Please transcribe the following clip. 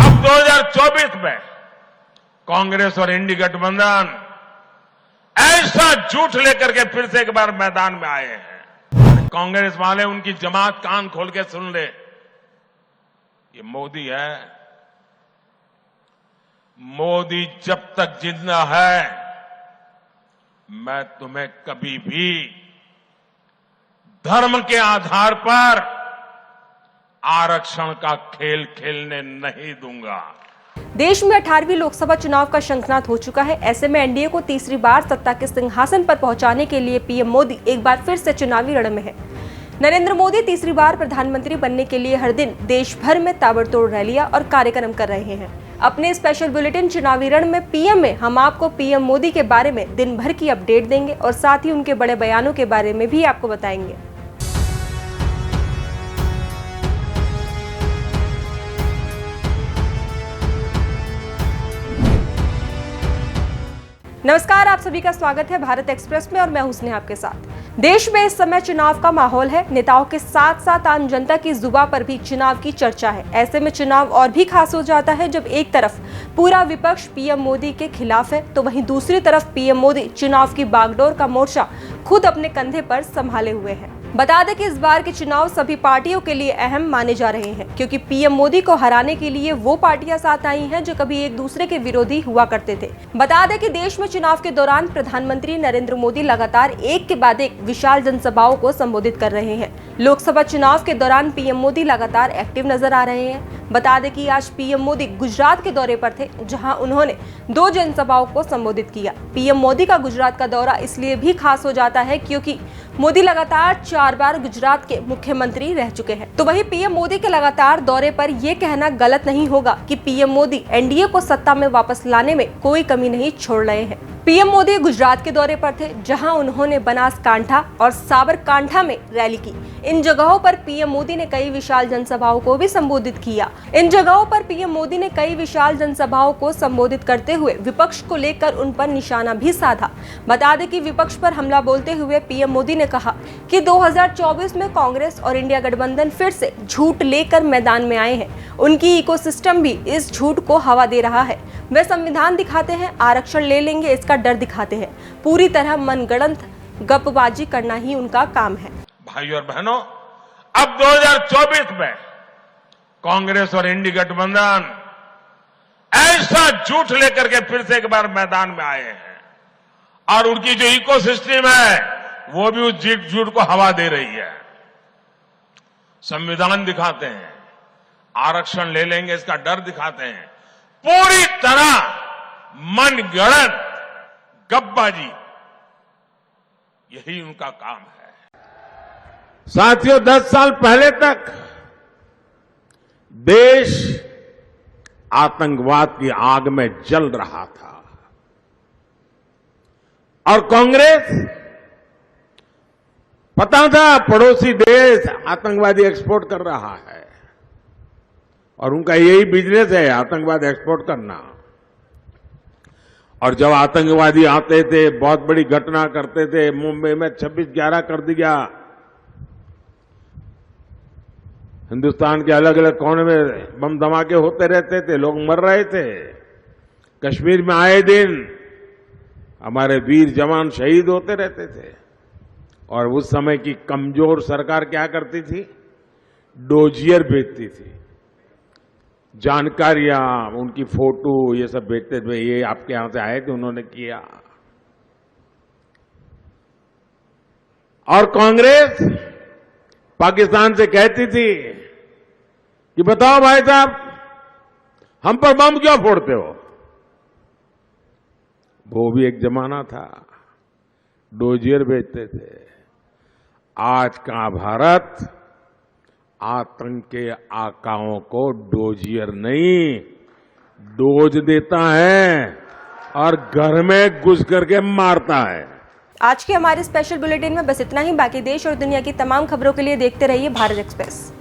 अब 2024 में कांग्रेस और इंडी गठबंधन ऐसा झूठ लेकर के फिर से एक बार मैदान में आए हैं। कांग्रेस वाले उनकी जमात कान खोल के सुन ले, ये मोदी है। मोदी जब तक जिंदा है, मैं तुम्हें कभी भी धर्म के आधार पर आरक्षण का खेल खेलने नहीं दूंगा। देश में 18वीं लोकसभा चुनाव का शंखनाद हो चुका है। ऐसे में एनडीए को तीसरी बार सत्ता के सिंहासन पर पहुंचाने के लिए पीएम मोदी एक बार फिर से चुनावी रण में है। नरेंद्र मोदी तीसरी बार प्रधानमंत्री बनने के लिए हर दिन देश भर में ताबड़तोड़ रैलियां और कार्यक्रम कर रहे हैं। अपने स्पेशल बुलेटिन चुनावी रण में पीएम में हम आपको पीएम मोदी के बारे में दिन भर की अपडेट देंगे और साथ ही उनके बड़े बयानों के बारे में भी आपको बताएंगे। नमस्कार, आप सभी का स्वागत है भारत एक्सप्रेस में और मैं हूं स्नेहा आपके साथ। देश में इस समय चुनाव का माहौल है। नेताओं के साथ साथ आम जनता की जुबान पर भी चुनाव की चर्चा है। ऐसे में चुनाव और भी खास हो जाता है जब एक तरफ पूरा विपक्ष पीएम मोदी के खिलाफ है, तो वहीं दूसरी तरफ पीएम मोदी चुनाव की बागडोर का मोर्चा खुद अपने कंधे पर संभाले हुए हैं। बता दें कि इस बार के चुनाव सभी पार्टियों के लिए अहम माने जा रहे हैं, क्योंकि पीएम मोदी को हराने के लिए वो पार्टियां साथ आई हैं जो कभी एक दूसरे के विरोधी हुआ करते थे। बता दें कि देश में चुनाव के दौरान प्रधानमंत्री नरेंद्र मोदी लगातार एक के बाद एक विशाल जनसभाओं को संबोधित कर रहे हैं। लोकसभा चुनाव के दौरान पीएम मोदी लगातार एक्टिव नजर आ रहे हैं। बता दें कि आज पीएम मोदी गुजरात के दौरे पर थे, जहां उन्होंने 2 जनसभाओं को संबोधित किया। पीएम मोदी का गुजरात का दौरा इसलिए भी खास हो जाता है क्योंकि मोदी लगातार 4 बार गुजरात के मुख्यमंत्री रह चुके हैं। तो वही पीएम मोदी के लगातार दौरे पर यह कहना गलत नहीं होगा कि पीएम मोदी एनडीए को सत्ता में वापस लाने में कोई कमी नहीं छोड़ रहे हैं। पीएम मोदी गुजरात के दौरे पर थे, जहां उन्होंने बनासकांठा और साबरकांठा में रैली की। इन जगहों पर पीएम मोदी ने कई विशाल जनसभाओं को भी संबोधित किया। इन जगहों पर पीएम मोदी ने कई विशाल जनसभाओं को संबोधित करते हुए विपक्ष को लेकर उन पर निशाना भी साधा। बता दें कि विपक्ष पर हमला बोलते हुए पीएम मोदी ने कहा कि 2024 में कांग्रेस और इंडिया गठबंधन फिर से झूठ लेकर मैदान में आए हैं। उनकी इकोसिस्टम भी इस झूठ को हवा दे रहा है। वे संविधान दिखाते हैं, आरक्षण ले लेंगे इसका डर दिखाते हैं। पूरी तरह मनगढ़ंत गपबाजी करना ही उनका काम है। भाइयों और बहनों, अब 2024 में कांग्रेस और इंडी गठबंधन ऐसा झूठ लेकर के फिर से एक बार मैदान में आए हैं और उनकी जो इकोसिस्टम है वो भी उस झूठ को हवा दे रही है। संविधान दिखाते हैं, आरक्षण ले लेंगे इसका डर दिखाते हैं। पूरी तरह मनगढ़ंत गपबाजी, यही उनका काम है। साथियों, 10 साल पहले तक देश आतंकवाद की आग में जल रहा था और कांग्रेस, पता था पड़ोसी देश आतंकवादी एक्सपोर्ट कर रहा है और उनका यही बिजनेस है, आतंकवाद एक्सपोर्ट करना। और जब आतंकवादी आते थे, बहुत बड़ी घटना करते थे, मुंबई में 26/11 कर दिया, हिंदुस्तान के अलग अलग कोने में बम धमाके होते रहते थे, लोग मर रहे थे। कश्मीर में आए दिन हमारे वीर जवान शहीद होते रहते थे और उस समय की कमजोर सरकार क्या करती थी? डोजियर भेजती थी, जानकारियां, उनकी फोटो, ये सब भेजते थे। ये आपके यहां से आए थे, उन्होंने किया। और कांग्रेस पाकिस्तान से कहती थी कि बताओ भाई साहब, हम पर बम क्यों फोड़ते हो? वो भी एक जमाना था, डोजियर भेजते थे। आज का भारत आतंक के आकाओं को डोजियर नहीं, डोज देता है और घर में घुस करके मारता है। आज के हमारे स्पेशल बुलेटिन में बस इतना ही। बाकी देश और दुनिया की तमाम खबरों के लिए देखते रहिए भारत एक्सप्रेस।